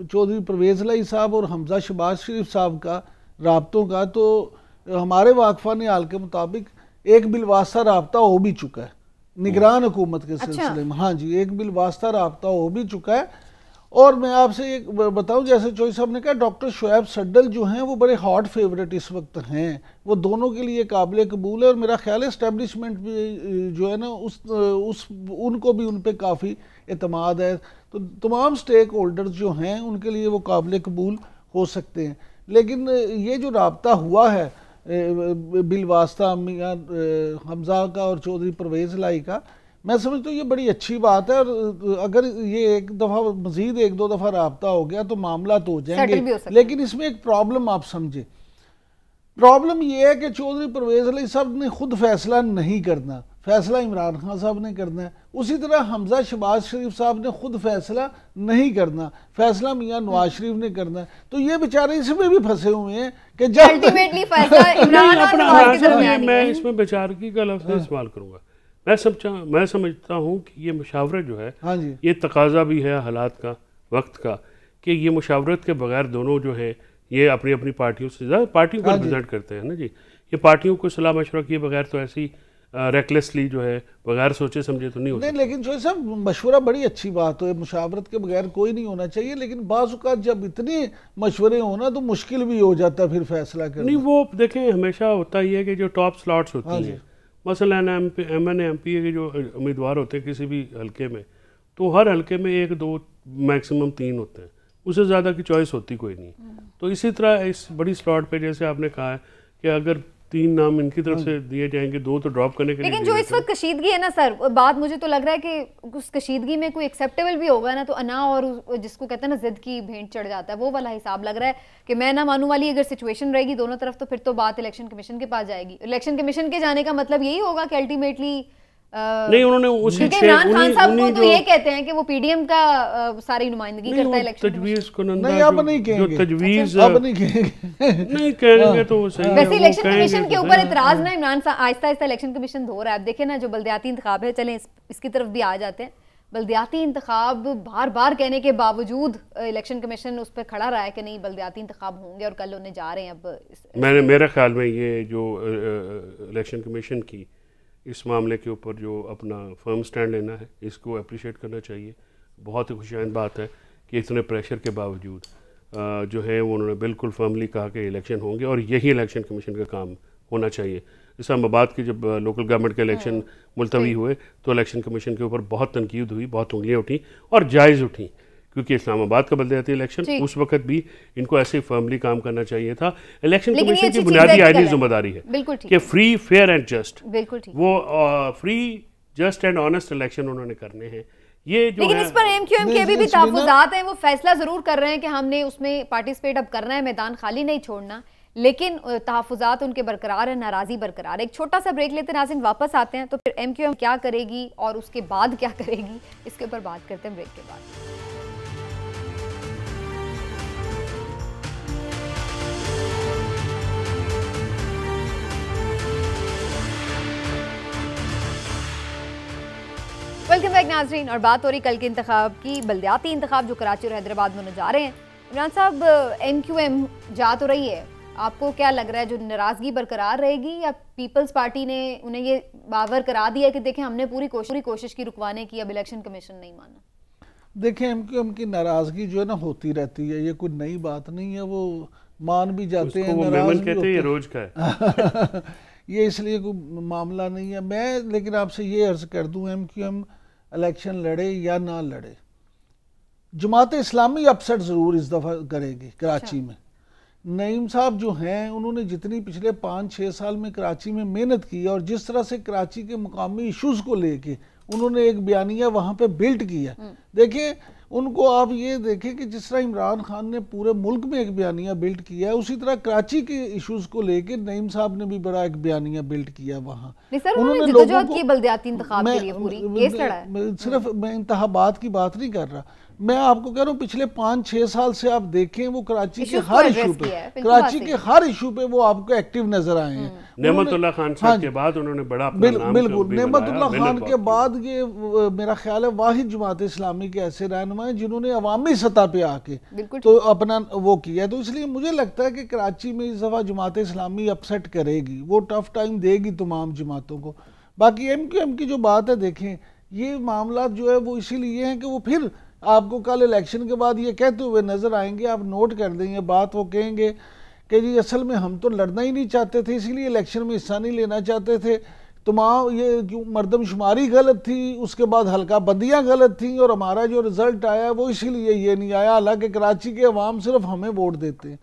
चौधरी परवेज़ लाई साहब और हमजा शहबाज शरीफ साहब का राब्तों का, तो हमारे वाकफान हाल के मुताबिक एक बिलवास्ता राब्ता हो भी चुका है निगरान हुकूमत के सिलसिले में। हाँ जी, एक बिलवास्ता राब्ता हो भी चुका है। और मैं आपसे एक बताऊं, जैसे चौधरी साहब ने कहा, डॉक्टर शुएब सड्डल जो हैं वो बड़े हॉट फेवरेट इस वक्त हैं, वो दोनों के लिए काबिल कबूल है। और मेरा ख्याल है इस्टेब्लिशमेंट भी जो है ना उनको भी उन पर काफ़ी एतमाद है। तो तमाम स्टेक होल्डर्स जो हैं उनके लिए वो काबिल कबूल हो सकते हैं। लेकिन ये जो राब्ता हुआ है बिलवास्ता मियां हमजा का और चौधरी परवेज़ लाई का, मैं समझता हूँ ये बड़ी अच्छी बात है। और अगर ये एक दफ़ा मज़ीद 1-2 दफ़ा राब्ता हो गया तो मामला तो हो जाएंगे। लेकिन इसमें एक प्रॉब्लम आप समझे, प्रॉब्लम ये है कि चौधरी परवेज़ लाई साहब ने खुद फैसला नहीं करना, फैसला इमरान खान साहब ने करना है। उसी तरह हमजा शहबाज शरीफ साहब ने खुद फैसला नहीं करना, फैसला मियां नवाज शरीफ ने करना है। तो ये बेचारे इसमें भी फंसे हुए हैं कि जब अल्टीमेटली फैसला इमरान और नवाज के दरमियान है। मैं इसमें बेचारगी का लफ्ज़ इस्तेमाल करूंगा। मैं समझता हूँ कि ये मुशावरत जो है, हाँ जी, ये तकाजा भी है हालात का, वक्त का, कि ये मुशावरत के बगैर दोनों जो है ये अपनी अपनी पार्टियों से ज़्यादा पार्टियों को रिप्रेजेंट करते हैं ना जी। ये पार्टियों को सलाह मशवरा किए बगैर तो ऐसी रेकलेसली जो है बगैर सोचे समझे तो नहीं हो सकता। लेकिन जो सब मशवरा बड़ी अच्छी बात है, मुशावरत के बगैर कोई नहीं होना चाहिए। लेकिन बाज़ औक़ात जब इतने मशवरे होना तो मुश्किल भी हो जाता है फिर फैसला करना। नहीं, वो देखें हमेशा होता ही है कि जो टॉप स्लॉट्स होती हैं, मसलन MNA-MP के जो उम्मीदवार होते हैं किसी भी हल्के में, तो हर हल्के में 1-2 मैक्सिमम 3 होते हैं, उससे ज़्यादा की चॉइस होती कोई नहीं। तो इसी तरह इस बड़ी स्लॉट पे जैसे आपने कहा है कि अगर 3 नाम इनकी तरफ से दिए जाएंगे, 2 तो ड्रॉप करने के लिए। लेकिन जो इस वक्त कशीदगी है ना सर, बात मुझे तो लग रहा है कि उस कशीदगी में कोई एक्सेप्टेबल भी होगा ना तो अना और जिसको कहते हैं ना जिद की भेंट चढ़ जाता है, वो वाला हिसाब लग रहा है कि मैं ना मानू वाली अगर सिचुएशन रहेगी दोनों तरफ, तो फिर तो बात इलेक्शन कमीशन के पास जाएगी। इलेक्शन कमीशन के जाने का मतलब यही होगा कि अल्टीमेटली नहीं, उन्होंने उसी इमरान खान साहब को तो ये कहते हैं कि वो पीडीएम का सारी नुमाइंदगी करता है इलेक्शन तजवीज को नहीं, अब नहीं कहेंगे, तजवीज अब नहीं कहेंगे, नहीं कहेंगे तो वो सही है। वैसे इलेक्शन कमीशन के ऊपर इतराज ना इमरान आहिस्ता आहिस्ता इलेक्शन कमीशन धो रहा है। अब देखे ना जो बल्दियाती इंतखाब है, चलें इसकी तरफ भी आ जाते हैं। बल्दियाती इंतखाब बार बार कहने के बावजूद इलेक्शन कमीशन उस पर खड़ा रहा है कि नहीं बल्दियाती इंतखाब होंगे और कल होने जा रहे हैं। अब मेरे ख्याल में ये जो इलेक्शन कमीशन की इस मामले के ऊपर जो अपना फर्म स्टैंड लेना है, इसको अप्रिशिएट करना चाहिए। बहुत ही खुशहाल बात है कि इतने प्रेशर के बावजूद जो है वो उन्होंने बिल्कुल फर्मली कहा कि इलेक्शन होंगे और यही इलेक्शन कमीशन का काम होना चाहिए। इस्लामाबाद के जब लोकल गवर्नमेंट के इलेक्शन मुलतवी हुए तो इलेक्शन कमीशन के ऊपर बहुत तनकीद हुई, बहुत उंगलियाँ उठी और जायज़ उठी, क्योंकि इस्लामाबाद का बल्दियाती इलेक्शन उस वक्त भी इनको ऐसे फर्मली काम करना चाहिए था। इलेक्शन कमीशन की बुनियादी आईनी जिम्मेदारी है कि फ्री, फेयर एंड जस्ट, वो free, just and honest election उन्होंने करने हैं। ये जो लेकिन इस पर एमक्यूएम के अभी भी तहफ़्फ़ुज़ात हैं, वो फैसला जरूर कर रहे हैं कि हमने उसमें पार्टिसिपेट अब करना है, मैदान खाली नहीं छोड़ना, लेकिन तहफ़्फ़ुज़ात उनके बरकरार है, नाराज़ी बरकरार है। एक छोटा सा ब्रेक लेते हैं नाज़रीन, वापस आते हैं तो फिर एमक्यूएम क्या करेगी और उसके बाद क्या करेगी, इसके ऊपर बात करते हैं ब्रेक के बाद। वेलकम बैक नाजरीन, और बात हो रही कल के इंतखाब की, बल्दियाती इंतखाब जो कराची और हैदराबाद में होने जा रहे हैं। इमरान साहब, एमक्यूएम जा तो रही है, आपको क्या लग रहा है जो नाराजगी बरकरार रहेगी या पीपल्स पार्टी ने उन्हें ये बावर करा दिया कि देखें हमने पूरी कोशिश की रुकवाने की, अब इलेक्शन कमीशन नहीं माना? देखें एमक्यूएम की नाराजगी जो है ना होती रहती है, ये कोई नई बात नहीं है, वो मान भी जाते हैं, नाराज भी होते हैं, रोज का है। ये इसलिए कोई मामला नहीं है। मैं लेकिन आपसे ये अर्ज कर दूं, एमक्यूएम इलेक्शन लड़े या ना लड़े, जमात इस्लामी अपसेट ज़रूर इस दफ़ा करेगी कराची में। नईम साहब जो हैं उन्होंने जितनी पिछले 5-6 साल में कराची में मेहनत की और जिस तरह से कराची के मुकामी इश्यूज़ को लेके उन्होंने एक बयानिया वहाँ पे बिल्ट किया, देखिए उनको आप ये देखें कि जिस तरह इमरान खान ने पूरे मुल्क में एक बयानिया बिल्ट किया है, उसी तरह कराची के इश्यूज़ को लेके नईम साहब ने भी बड़ा एक बयानिया बिल्ट किया वहाँ। उन्होंने लोगों को बल्दियाती इंतखाब के लिए पूरी केस लड़ा है। सिर्फ मैं इंतखाबात की बात नहीं कर रहा, मैं आपको कह रहा हूँ पिछले 5-6 साल से आप देखें वो कराची के हर इशू पे, कराची के हर इशू पे वो आपको एक्टिव नजर आए हैं। नेमतुल्लाह खान साहब के बाद उन्होंने बड़ा बिल्कुल नेमतुल्लाह खान के बाद ये मेरा ख्याल है वाहिद जमात इस्लामी के ऐसे रहनुमा हैं जिन्होंने अवामी सतह पे आके तो अपना वो किया, तो इसलिए मुझे लगता है कि कराची में इस दफा जमात इस्लामी अपसेट करेगी, वो टफ टाइम देगी तमाम जमातों को। बाकी एमक्यूएम की जो बात है, देखें ये मामला जो है वो इसीलिए है कि वो फिर आपको कल इलेक्शन के बाद ये कहते हुए नजर आएंगे, आप नोट कर देंगे बात, वो कहेंगे कि जी असल में हम तो लड़ना ही नहीं चाहते थे, इसलिए इलेक्शन में हिस्सा नहीं लेना चाहते थे, तमाम ये क्यों मरदमशुमारी गलत थी, उसके बाद हल्का बंदियाँ गलत थी और हमारा जो रिजल्ट आया वो इसीलिए ये नहीं आया, हालांकि कराची के अवाम सिर्फ हमें वोट देते हैं।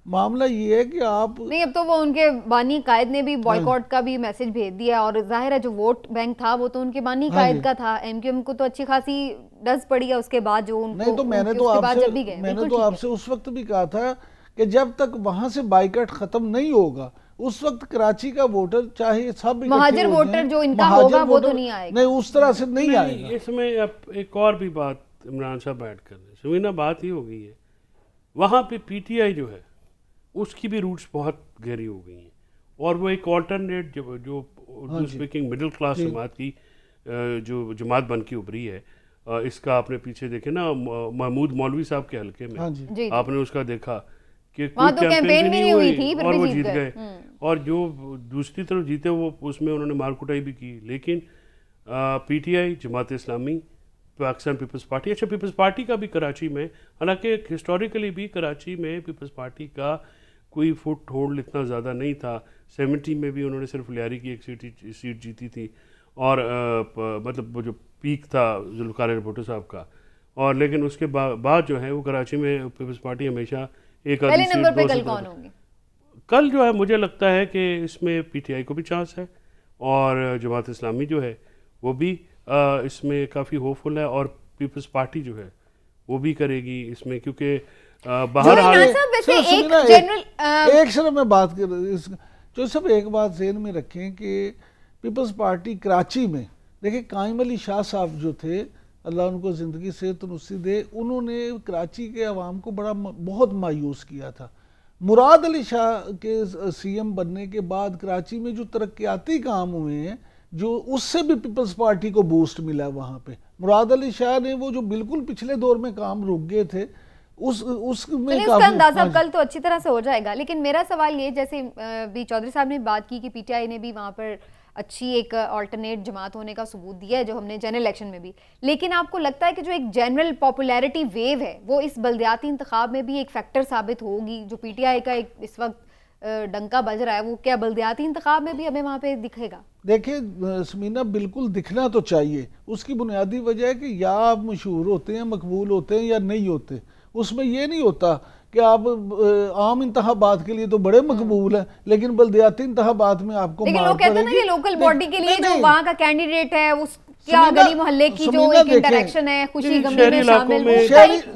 मामला ये है कि आप नहीं, अब तो वो उनके बानी कायद ने भी बॉयकॉट का भी मैसेज भेज दिया और जाहिर है जो वोट बैंक था वो तो उनके बानी कायद का था। एमक्यूएम को तो अच्छी खासी डस पड़ी है उसके बाद जो उनको, नहीं तो मैंने तो आपसे उस वक्त भी कहा था कि जब तक वहां से बाइकआउट खत्म नहीं होगा उस वक्त कराची का वोटर चाहे सब महाजर वोटर जो इनका होगा वो तो नहीं आएगा, नहीं उस तरह से नहीं आएगा। इसमें अब एक और भी बात इमरान साहब ऐड कर रहे हैं, सुमीना बात ही हो गई है, वहाँ पे पीटीआई जो है उसकी भी रूट्स बहुत गहरी हो गई हैं और वो एक ऑल्टरनेट जो स्पीकिंग मिडिल क्लास जमात की जो जमात बन के उभरी है, इसका आपने पीछे देखे ना महमूद मौलवी साहब के हल्के में आपने उसका देखा कि कोई कैंपेन भी नहीं हुई थी और वो जीत गए, और जो दूसरी तरफ जीते वो उसमें उन्होंने मारकुटाई भी की। लेकिन PTI, Jamaat Islami, Pakistan peoples party, अच्छा पीपल्स पार्टी का भी कराची में, हालांकि हिस्टोरिकली भी कराची में पीपल्स पार्टी का कोई फुट होल्ड इतना ज़्यादा नहीं था। 70 में भी उन्होंने सिर्फ लियारी की एक सीट जीती थी और मतलब वो जो पीक था जुल्फ़िकार भुट्टो साहब का, और लेकिन उसके बाद जो है वो कराची में पीपल्स पार्टी हमेशा एक पहले नंबर पे कल कौन होंगे? कल जो है मुझे लगता है कि इसमें पीटीआई को भी चांस है और जमात इस्लामी जो है वो भी इसमें काफ़ी होपफुल है, और पीपल्स पार्टी जो है वो भी करेगी इसमें, क्योंकि बाहर एक सिर्फ मैं बात कर जो सब एक बात ज़हन में रखें कि पीपल्स पार्टी कराची में देखिए कायम अली शाह साहब जो थे, अल्लाह उनको ज़िंदगी से तंदुरुस्ती दे, उन्होंने कराची के अवाम को बहुत मायूस किया था। मुराद अली शाह के सीएम बनने के बाद कराची में जो तरक्याती काम हुए हैं, जो उससे भी पीपल्स पार्टी को बूस्ट मिला वहाँ पे। मुराद अली शाह ने वो जो बिल्कुल पिछले दौर में काम रुक गए थे उसमें उसका अंदाजा कल तो अच्छी तरह से हो जाएगा। लेकिन मेरा सवाल ये, जैसे भी चौधरी साहब ने बात की कि पीटीआई ने भी वहाँ पर अच्छी एक अल्टरनेट जमात होने का सबूत दिया है, जो हमने जनरल इलेक्शन में भी, लेकिन आपको लगता है कि जो एक जनरल पॉपुलैरिटी वेव है वो इस बल्दियाती इंतखाब में भी एक फैक्टर साबित होगी? जो पीटीआई का एक इस वक्त डंका बज रहा है, वो क्या बल्दियाती इंतखाब में भी हमें वहाँ पे दिखेगा? देखिए समीना, बिल्कुल दिखना तो चाहिए। उसकी बुनियादी वजह है कि या आप मशहूर होते हैं, मकबूल होते हैं, या नहीं होते। उसमें ये नहीं होता कि आप आम इंतखाबात के लिए तो बड़े मकबूल हैं, लेकिन बल्दियाती इंतखाबात में आपको लेकिन लोग कहते हैं ना, ये लोकल बॉडी के लिए जो वहाँ का कैंडिडेट है उस क्या गली मोहल्ले की जो एक इंटरेक्शन है, खुशी गमी में शामिल,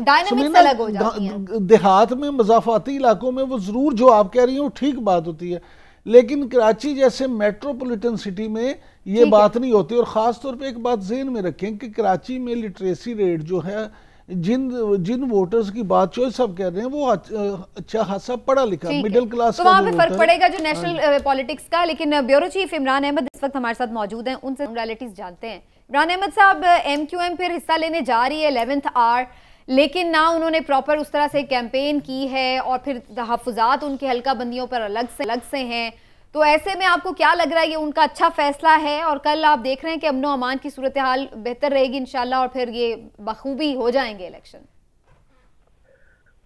डायनामिक्स अलग हो जाती है। देहात में, मज़ाफ़ाती इलाकों में वो जरूर जो आप कह रही हैं वो ठीक बात होती है, लेकिन कराची जैसे मेट्रोपॉलिटन सिटी में ये बात नहीं होती। और ख़ास तौर पे एक बात ज़हन में रखें कि कराची में लिटरेसी रेट जो है, जिन वोटर्स की बात चौधरी साहब कह रहे हैं, वो अच्छा खासा पढ़ा लिखा मिडिल क्लास तो वहाँ पे फर्क पड़ेगा जो नेशनल पॉलिटिक्स का। लेकिन ब्यूरो चीफ इमरान अहमद इस वक्त हमारे साथ मौजूद हैं, उनसे रियलिटीज जानते हैं। इमरान अहमद साहब, एमक्यूएम फिर हिस्सा लेने जा रही है 11th आवर, लेकिन ना उन्होंने प्रॉपर उस तरह से कैंपेन की है, और फिर तहफ़्फ़ुज़ात उनके हल्का बंदियों पर अलग से हैं। तो ऐसे में आपको क्या लग रहा है, ये उनका अच्छा फैसला है, और कल आप देख रहे हैं कि अमनो अमान की सूरत हाल बेहतर रहेगी इंशाल्लाह, और फिर ये बखूबी हो जाएंगे इलेक्शन?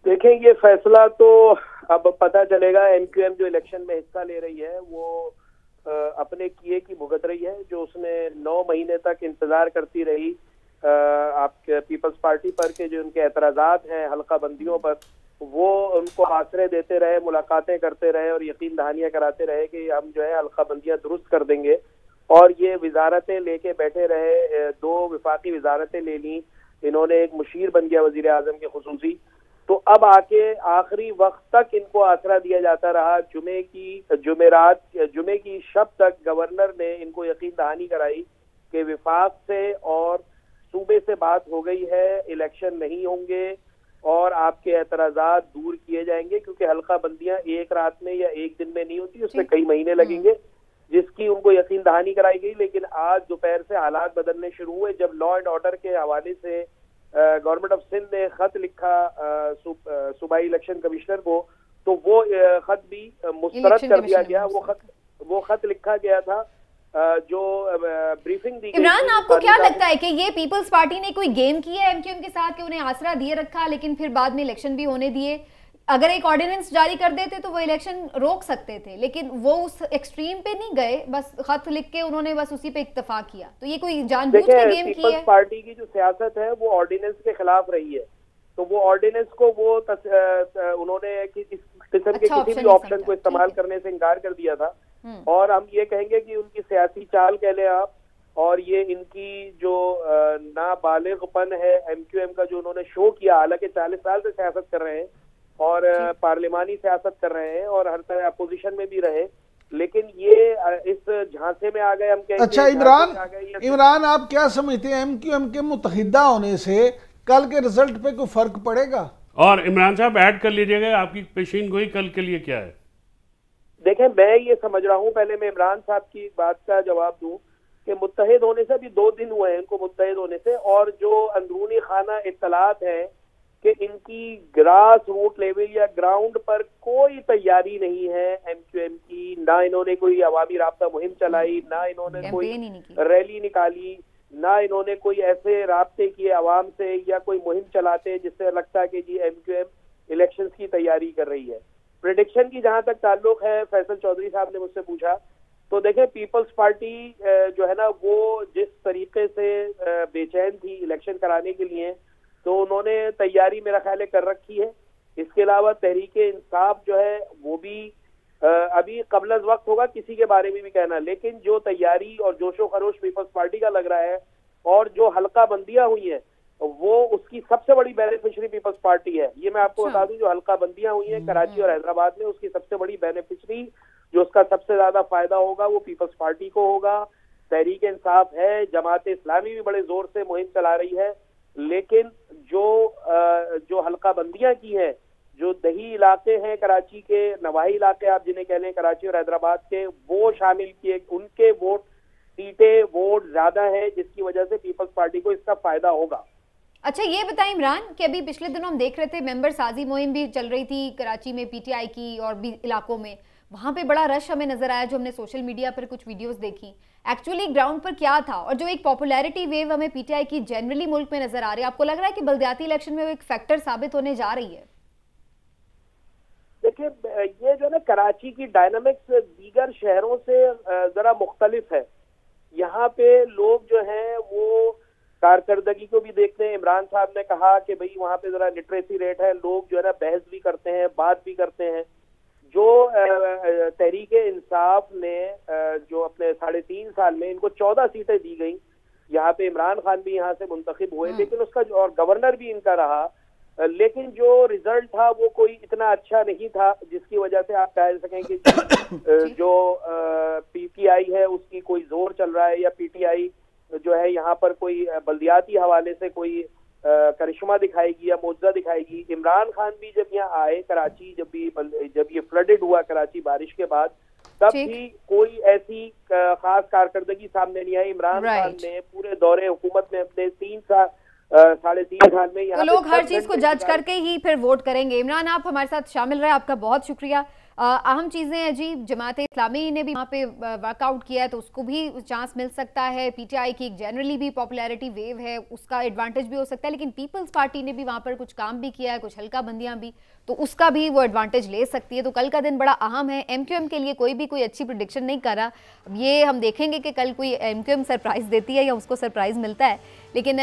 देखें, ये फैसला तो अब पता चलेगा। एमक्यूएम जो इलेक्शन में हिस्सा ले रही है वो अपने किए की भुगत रही है। जो उसने 9 महीने तक इंतजार करती रही आपके पीपल्स पार्टी पर के जो उनके एतराज़ात हैं हल्का बंदियों पर, वो उनको आसरे देते रहे, मुलाकातें करते रहे और यकीन दहानियां कराते रहे कि हम जो है हल्का बंदियां दुरुस्त कर देंगे, और ये वजारतें लेके बैठे रहे। 2 वफाकी वजारतें ले ली इन्होंने, एक मुशीर बन गया वजीर आजम के खुसूसी। तो अब आके आखिरी वक्त तक इनको आसरा दिया जाता रहा। जुमे की शब तक गवर्नर ने इनको यकीन दहानी कराई कि विफाक से और सूबे से बात हो गई है, इलेक्शन नहीं होंगे और आपके एतराज़ात दूर किए जाएंगे, क्योंकि हल्का बंदियां एक रात में या एक दिन में नहीं होती, उसमें कई महीने लगेंगे, जिसकी उनको यकीन दहानी कराई गई। लेकिन आज दोपहर से हालात बदलने शुरू हुए, जब लॉ एंड ऑर्डर के हवाले से गवर्नमेंट ऑफ सिंध ने खत लिखा सूबाई इलेक्शन कमिश्नर को, तो वो खत भी मुस्तरद कर दिया गया। वो खत लिखा गया था जो ब्रीफिंग दी गई। इमरान, आपको क्या लगता है कि ये पीपल्स पार्टी ने कोई गेम किया है एमक्यूएम के साथ, कि उन्हें आसरा दिए रखा लेकिन फिर बाद में इलेक्शन भी होने दिए? अगर एक ऑर्डिनेंस जारी कर देते तो वो इलेक्शन रोक सकते थे, लेकिन वो उस एक्सट्रीम पे नहीं गए, बस खत लिख के उन्होंने बस उसी पे इत्तेफा किया। तो ये कोई जानबूझ के गेम की है? पीपल्स पार्टी की जो सियासत है वो ऑर्डिनेंस के खिलाफ रही है, तो वो ऑर्डिनेंस को वो उन्होंने इस किस्म के किसी भी ऑप्शन को इस्तेमाल करने से इनकार कर दिया था। और हम ये कहेंगे कि उनकी सियासी चाल कह लें आप, और ये इनकी जो नाबालिगपन है एमक्यूएम का जो उन्होंने शो किया, हालांकि 40 साल से सियासत कर रहे हैं और पार्लिमानी सियासत कर रहे हैं और हर तरह अपोजिशन में भी रहे, लेकिन ये इस झांसे में आ गए। हम कहेंगे अच्छा इमरान, आप क्या समझते हैं एमक्यूएम के मुत्तहिदा होने से कल के रिजल्ट पे कोई फर्क पड़ेगा? और इमरान साहब ऐड कर लीजिएगा, आपकी पेशीन गोई कल के लिए क्या है? देखें, मैं ये समझ रहा हूँ, पहले मैं इमरान साहब की बात का जवाब दूं कि मुत्तहिद होने से अभी 2 दिन हुए हैं इनको मुत्तहिद होने से, और जो अंदरूनी खाना इत्तलात है कि इनकी ग्रास रूट लेवल या ग्राउंड पर कोई तैयारी नहीं है एमक्यूएम की। ना इन्होंने कोई अवामी राब्ता मुहिम चलाई, ना इन्होंने कोई रैली निकाली, ना इन्होंने कोई ऐसे राब्ते किए अवाम से या कोई मुहिम चलाते जिससे लगता है कि जी एमक्यूएम इलेक्शंस की तैयारी कर रही है। प्रेडिक्शन की जहां तक ताल्लुक है, फैसल चौधरी साहब ने मुझसे पूछा, तो देखें पीपल्स पार्टी जो है ना, वो जिस तरीके से बेचैन थी इलेक्शन कराने के लिए, तो उन्होंने तैयारी मेरा ख्याल कर रखी है। इसके अलावा तहरीक इंसाफ जो है वो भी अभी कबल वक्त होगा किसी के बारे में भी कहना, लेकिन जो तैयारी और जोशो खरोश पीपल्स पार्टी का लग रहा है और जो हल्का बंदियां हुई हैं वो उसकी सबसे बड़ी बेनिफिशियरी पीपल्स पार्टी है। ये मैं आपको बता दूं, जो हल्का बंदियां हुई हैं कराची और हैदराबाद में, उसकी सबसे बड़ी बेनिफिशियरी, जो उसका सबसे ज्यादा फायदा होगा वो पीपल्स पार्टी को होगा। तहरीक इंसाफ है, जमात इस्लामी भी बड़े जोर से मुहिम चला रही है, लेकिन जो हल्का बंदियां की हैं, जो दही इलाके हैं कराची के, नवाही इलाके आप जिन्हें कह लें कराची और हैदराबाद के, वो शामिल किए, उनके वोट ज्यादा है, जिसकी वजह से पीपल्स पार्टी को इसका फायदा होगा। अच्छा, ये बताएं इमरान कि अभी पिछले दिनों हम देख रहे थे मेंबर साजी मुहिम भी चल रही थी कराची में पीटीआई की और भी इलाकों में, वहां पे बड़ा रश हमें नजर आया जो हमने सोशल मीडिया पर कुछ वीडियोस देखी। एक्चुअली ग्राउंड पर क्या था और जो एक पॉपुलैरिटी वेव हमें पीटीआई की जनरली मुल्क में नजर आ रही है, आपको लग रहा है कि बल्दियाती इलेक्शन में वो एक फैक्टर साबित होने जा रही है? देखिए, ये जो ना कराची की डायनामिक्स दीगर शहरों से जरा मुख्तलिफ है। यहाँ पे लोग जो हैं वो कारकर्दगी को भी देखते हैं। इमरान साहब ने कहा कि भाई वहाँ पे जरा लिटरेसी रेट है, लोग जो है ना बहस भी करते हैं, बात भी करते हैं। जो तहरीक इंसाफ ने जो अपने 3.5 साल में इनको 14 सीटें दी गई, यहाँ पे इमरान खान भी यहाँ से मुंतखब हुए, लेकिन उसका और गवर्नर भी इनका रहा, लेकिन जो रिजल्ट था वो कोई इतना अच्छा नहीं था, जिसकी वजह से आप कह सकें कि जो पीटीआई है उसकी कोई जोर चल रहा है, या पीटीआई जो है यहाँ पर कोई बल्दियाती हवाले से कोई करिश्मा दिखाएगी या मोजा दिखाएगी। इमरान खान भी जब यहाँ आए कराची, जब ये फ्लडेड हुआ कराची बारिश के बाद, तब भी कोई ऐसी खास कारकर्दगी सामने नहीं आई। इमरान खान ने पूरे दौरे हुकूमत में अपने 3.5 साल में तो लोग हर चीज को जज करके ही फिर वोट करेंगे। इमरान, आप हमारे साथ शामिल रहे, आपका बहुत शुक्रिया। अहम चीज़ें हैं जी, जमात इस्लामी ने भी वहाँ पे वर्कआउट किया है तो उसको भी चांस मिल सकता है। पीटीआई की जनरली भी पॉपुलैरिटी वेव है, उसका एडवांटेज भी हो सकता है, लेकिन पीपल्स पार्टी ने भी वहाँ पर कुछ काम भी किया है, कुछ हल्का बंदियाँ भी, तो उसका भी वो एडवांटेज ले सकती है। तो कल का दिन बड़ा अहम है। एमक्यूएम के लिए कोई अच्छी प्रेडिक्शन नहीं कर रहा। अब ये हम देखेंगे कि कल कोई एमक्यूएम सरप्राइज देती है या उसको सरप्राइज मिलता है, लेकिन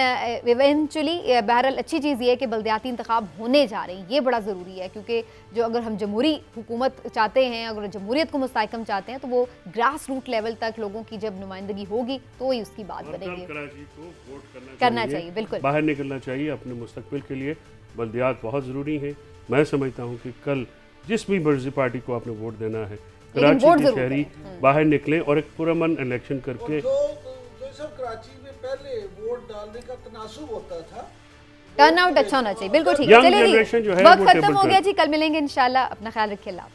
इवेंचुअली बहरहाल अच्छी चीज़ ये है कि बल्दियाती इंतखाब होने जा रहे हैं। ये बड़ा ज़रूरी है, क्योंकि जो अगर हम जमहूरी हुकूमत चाहते हैं, अगर जमहूरियत को मुस्तहकम चाहते हैं, तो वो ग्रास रूट लेवल तक लोगों की जब नुमाइंदगी होगी तो ही उसकी बात बनेगी। कराची को वोट करना चाहिए, बिल्कुल बाहर निकलना चाहिए अपने मुस्तकबिल के लिए। बल्दियात बहुत ज़रूरी है। मैं समझता हूँ कि कल जिस भी मर्जी पार्टी को आपने वोट देना है, कराची के शहरी बाहर निकलें और एक पुरअमन इलेक्शन करके। कराची में पहले वोट डालने का तनासुब होता था, टर्न आउट अच्छा होना चाहिए। बिल्कुल ठीक है, चलिए जी, वक्त खत्म हो गया जी, कल मिलेंगे इंशाल्लाह। अपना ख्याल रखिए, अल्लाह।